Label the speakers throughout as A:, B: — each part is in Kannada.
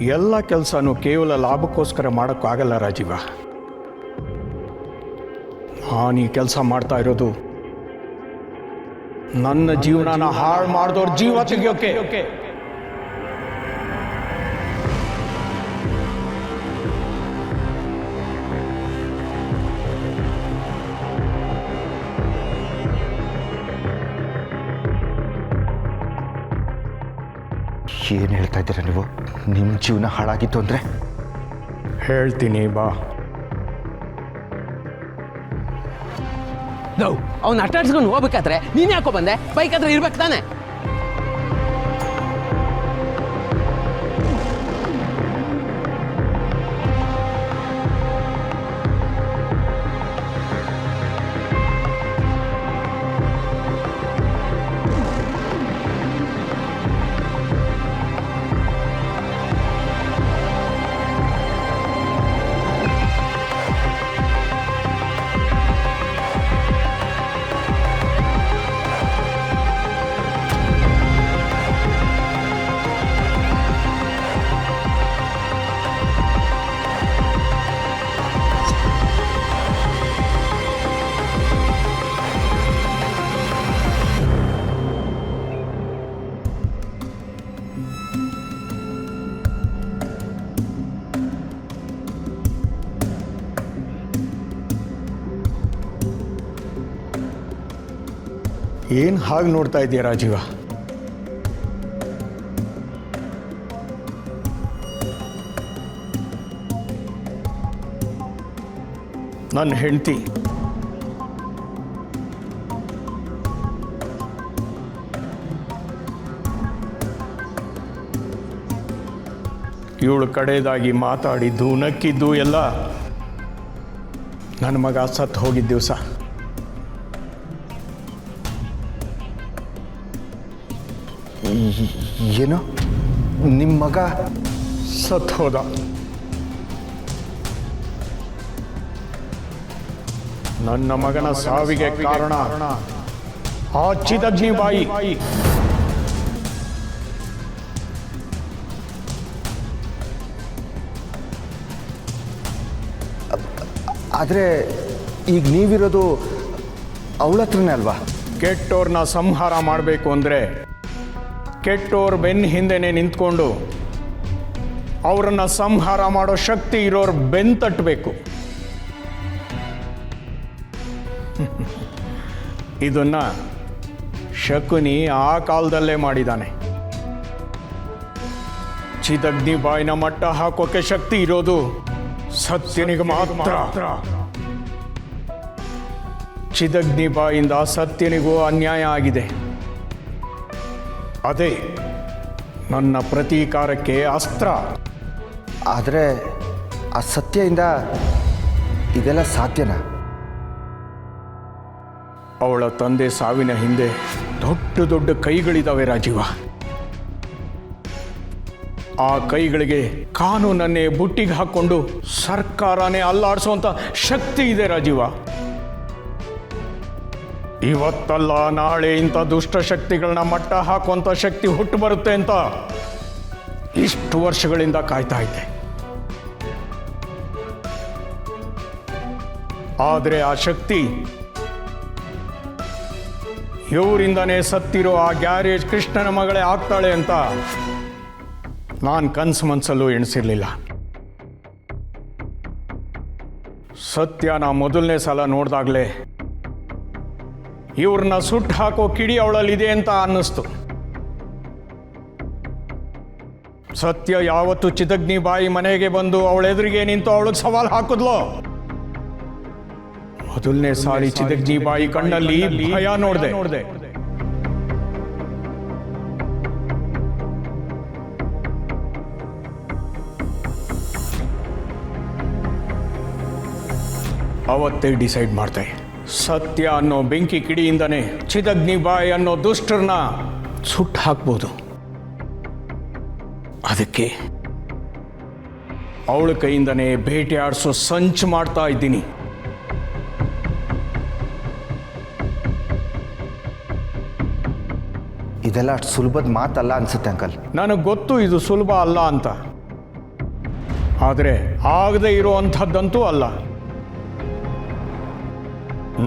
A: ಎಲ್ಲ ಕೆಲಸನೂ ಕೇವಲ ಲಾಭಕ್ಕೋಸ್ಕರ ಮಾಡೋಕ್ಕಾಗಲ್ಲ ರಾಜೀವ. ನಾನು ಈ ಕೆಲಸ ಮಾಡ್ತಾ ಇರೋದು ನನ್ನ ಜೀವನನ ಹಾಳು ಮಾಡಿದವ್ರ ಜೀವ ತೆಗಿಯೋಕೆ.
B: ಏನು ಹೇಳ್ತಾ ಇದ್ದೀರಾ ನೀವು? ನಿಮ್ಮ ಜೀವನ ಹಾಳಾಗಿತ್ತು ಅಂದರೆ?
A: ಹೇಳ್ತೀನಿ ಬಾ.
C: ನಾವು ಅವ್ನ ಆಟಾಡ್ಸ್ಕೊಂಡು ಹೋಗ್ಬೇಕಾದ್ರೆ ನೀನು ಯಾಕೋ ಬಂದೆ? ಬೈಕ್ ಹತ್ರ ಇರ್ಬೇಕು ತಾನೆ?
A: ಏನು ಹಾಗೆ ನೋಡ್ತಾ ಇದೆಯಾ ರಾಜೀವ? ನನ್ನ ಹೆಂಡತಿ ಇವಳು ಕಡೆಯದಾಗಿ ಮಾತಾಡಿದ್ದು ನಕ್ಕಿದ್ದು ಎಲ್ಲ ನನ್ನ ಮಗ ಸತ್ತು ಹೋಗಿದ್ದ ದಿವಸ.
B: ಏನು? ನಿಮ್ಮ ಮಗ
A: ಸತ್ತು ಹೋದ. ನನ್ನ ಮಗನ ಸಾವಿಗೆ ಕಾರಣ ಆ ಚಿದಗ್ನಿ ಬಾಯಿ.
B: ಆದರೆ ಈಗ ನೀವಿರೋದು ಅವಳ ಹತ್ರನೇ ಅಲ್ವಾ?
A: ಕೆಟ್ಟೋರ್ನ ಸಂಹಾರ ಮಾಡಬೇಕು ಅಂದರೆ ಕೆಟ್ಟೋರ್ ಬೆನ್ನ ಹಿಂದೆನೆ ನಿಂತ್ಕೊಂಡು ಅವರನ್ನು ಸಂಹಾರ ಮಾಡೋ ಶಕ್ತಿ ಇರೋರು ಬೆನ್ನು ತಟ್ಟಬೇಕು. ಇದನ್ನ ಶಕುನಿ ಆ ಕಾಲದಲ್ಲೇ ಮಾಡಿದ್ದಾನೆ. ಚಿದಗ್ನಿ ಬಾಯಿನ ಮಟ್ಟ ಹಾಕೋಕೆ ಶಕ್ತಿ ಇರೋದು ಸತ್ಯನಿಗೆ ಮಾತ್ರ. ಚಿದಗ್ನಿ ಬಾಯಿಂದ ಸತ್ಯನಿಗೂ ಅನ್ಯಾಯ ಆಗಿದೆ. ಅದೇ ನನ್ನ ಪ್ರತೀಕಾರಕ್ಕೆ ಅಸ್ತ್ರ.
B: ಆದರೆ ಆ ಸತ್ಯದಿಂದ ಇದೆಲ್ಲ ಸಾಧ್ಯನಾ?
A: ಅವಳ ತಂದೆ ಸಾವಿನ ಹಿಂದೆ ದೊಡ್ಡ ದೊಡ್ಡ ಕೈಗಳಿದ್ದಾವೆ ರಾಜೀವ. ಆ ಕೈಗಳಿಗೆ ಕಾನೂನನ್ನೇ ಬುಟ್ಟಿಗೆ ಹಾಕ್ಕೊಂಡು ಸರ್ಕಾರನೇ ಅಲ್ಲಾಡಿಸುವಂಥ ಶಕ್ತಿ ಇದೆ ರಾಜೀವ. ಇವತ್ತಲ್ಲ ನಾಳೆ ಇಂಥ ದುಷ್ಟಶಕ್ತಿಗಳನ್ನ ಮಟ್ಟ ಹಾಕುವಂಥ ಶಕ್ತಿ ಹುಟ್ಟು ಬರುತ್ತೆ ಅಂತ ಇಷ್ಟು ವರ್ಷಗಳಿಂದ ಕಾಯ್ತಾ ಇದ್ದೆ. ಆದರೆ ಆ ಶಕ್ತಿ ಇವರಿಂದನೇ ಸತ್ತಿರೋ ಆ ಗ್ಯಾರೇಜ್ ಕೃಷ್ಣನ ಮಗಳೇ ಆಗ್ತಾಳೆ ಅಂತ ನಾನು ಕನಸು ಮನಸ್ಸಲ್ಲೂ ಎಣಿಸಿರ್ಲಿಲ್ಲ. ಸತ್ಯನ ಮೊದಲನೇ ಸಲ ನೋಡಿದಾಗಲೇ ಇವ್ರನ್ನ ಸುಟ್ಟು ಹಾಕೋ ಕಿಡಿ ಅವಳಲ್ಲಿದೆ ಅಂತ ಅನ್ನಿಸ್ತು. ಸತ್ಯ ಯಾವತ್ತು ಚಿದಗ್ನಿ ಬಾಯಿ ಮನೆಗೆ ಬಂದು ಅವಳ ಎದುರಿಗೆ ನಿಂತು ಅವಳಿಗೆ ಸವಾಲು ಹಾಕಿದ್ಲೋ, ಮೊದಲನೇ ಸಾರಿ ಚಿದಗ್ನಿ ಬಾಯಿ ಕಣ್ಣಲ್ಲಿ ಭಯ ನೋಡಿದೆ. ಅವತ್ತೇ ಡಿಸೈಡ್ ಮಾಡ್ದೆ, ಸತ್ಯ ಅನ್ನೋ ಬೆಂಕಿ ಕಿಡಿಯಿಂದನೇ ಚಿದಗ್ನಿ ಬಾಯಿ ಅನ್ನೋ ದುಷ್ಟರನ್ನ ಸುಟ್ಟು ಹಾಕ್ಬೋದು. ಅದಕ್ಕೆ ಅವಳ ಕೈಯಿಂದನೇ ಬೇಟೆ ಆಡಿಸೋ ಸಂಚು ಮಾಡ್ತಾ ಇದ್ದೀನಿ.
B: ಇದೆಲ್ಲ ಅಷ್ಟು ಸುಲಭದ ಮಾತಲ್ಲ ಅನ್ಸುತ್ತೆ ಅಂಕಲ್.
A: ನನಗೆ ಗೊತ್ತು ಇದು ಸುಲಭ ಅಲ್ಲ ಅಂತ. ಆದರೆ ಆಗದೇ ಇರುವಂಥದ್ದಂತೂ ಅಲ್ಲ.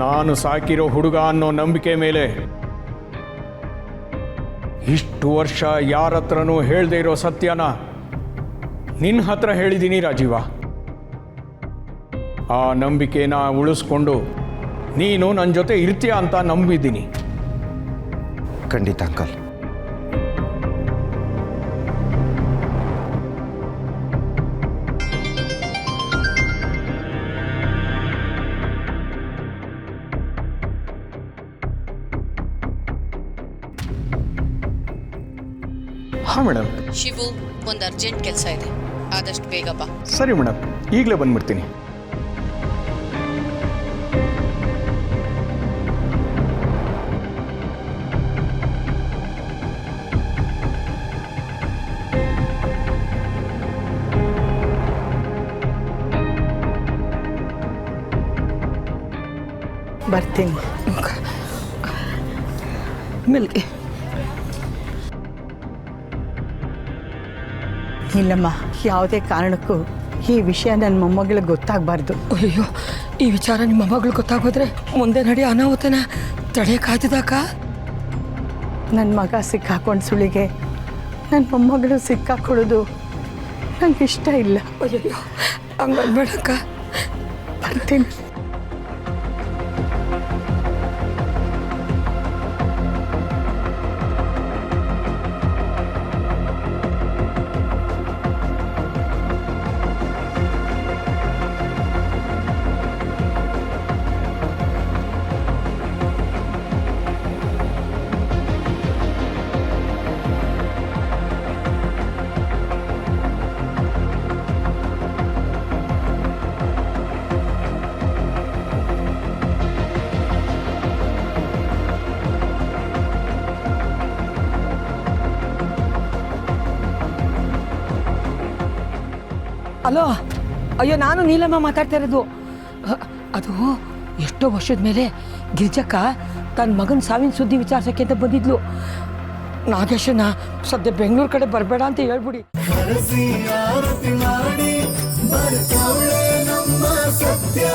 A: ನಾನು ಸಾಕಿರೋ ಹುಡುಗ ಅನ್ನೋ ನಂಬಿಕೆ ಮೇಲೆ ಇಷ್ಟು ವರ್ಷ ಯಾರ ಹತ್ರನೂ ಹೇಳದೇ ಇರೋ ಸತ್ಯನ ನಿನ್ನ ಹತ್ರ ಹೇಳಿದ್ದೀನಿ ರಾಜೀವ. ಆ ನಂಬಿಕೆನ ಉಳಿಸ್ಕೊಂಡು ನೀನು ನನ್ನ ಜೊತೆ ಇರ್ತೀಯ ಅಂತ ನಂಬಿದ್ದೀನಿ.
B: ಖಂಡಿತ ಅಂಕಲ್.
A: ಹಾಂ ಮೇಡಮ್.
D: ಶಿವು, ಒಂದು ಅರ್ಜೆಂಟ್ ಕೆಲಸ ಇದೆ, ಆದಷ್ಟು ಬೇಗ ಬಾ.
A: ಸರಿ ಮೇಡಮ್, ಈಗಲೇ ಬಂದ್ಬಿಡ್ತೀನಿ.
E: ಬರ್ತೀನಿ. ಮಿಲ್ಗೆ ಇಲ್ಲಮ್ಮ, ಯಾವುದೇ ಕಾರಣಕ್ಕೂ ಈ ವಿಷಯ ನನ್ನ ಮೊಮ್ಮಗಳಿಗೆ ಗೊತ್ತಾಗಬಾರ್ದು.
F: ಅಯ್ಯೋ, ಈ ವಿಚಾರ ನಿಮ್ಮ ಮೊಮ್ಮಗಳು ಗೊತ್ತಾಗೋದ್ರೆ ಮುಂದೆ ನಡೆಯೋ ಅನಾಹುತನ ತಡೆಯೋಕ್ಕಾಗ್ತದಕ್ಕ?
E: ನನ್ನ ಮಗ ಸಿಕ್ಕಾಕೊಂಡು ಸುಳಿಗೆ ನನ್ನ ಮೊಮ್ಮಗಳು ಸಿಕ್ಕಾಕೊಳ್ಳೋದು ನಂಗೆ ಇಷ್ಟ ಇಲ್ಲ.
F: ಅಯ್ಯೋ, ಹಂಗನ್ಬೇಡಕ್ಕ.
E: ಬರ್ತೀನಿ.
F: ಅಲೋ, ಅಯ್ಯೋ, ನಾನು ನೀಲಮ್ಮ ಮಾತಾಡ್ತಾ ಇರೋದು. ಅದು ಎಷ್ಟೋ ವರ್ಷದ ಮೇಲೆ ಗಿರಿಜಕ್ಕ ತನ್ನ ಮಗನ ಸಾವಿನ ಸುದ್ದಿ ವಿಚಾರಿಸೋಕ್ಕೆ ಅಂತ ಬಂದಿದ್ಲು. ನಾಗೇಶನ ಸದ್ಯ ಬೆಂಗಳೂರು ಕಡೆ ಬರಬೇಡ ಅಂತ ಹೇಳ್ಬಿಡಿ.
G: ಆರತಿ ಮಾಡಿ ಬರ್ತವಳೆ ನಮ್ಮ ಸತ್ಯ.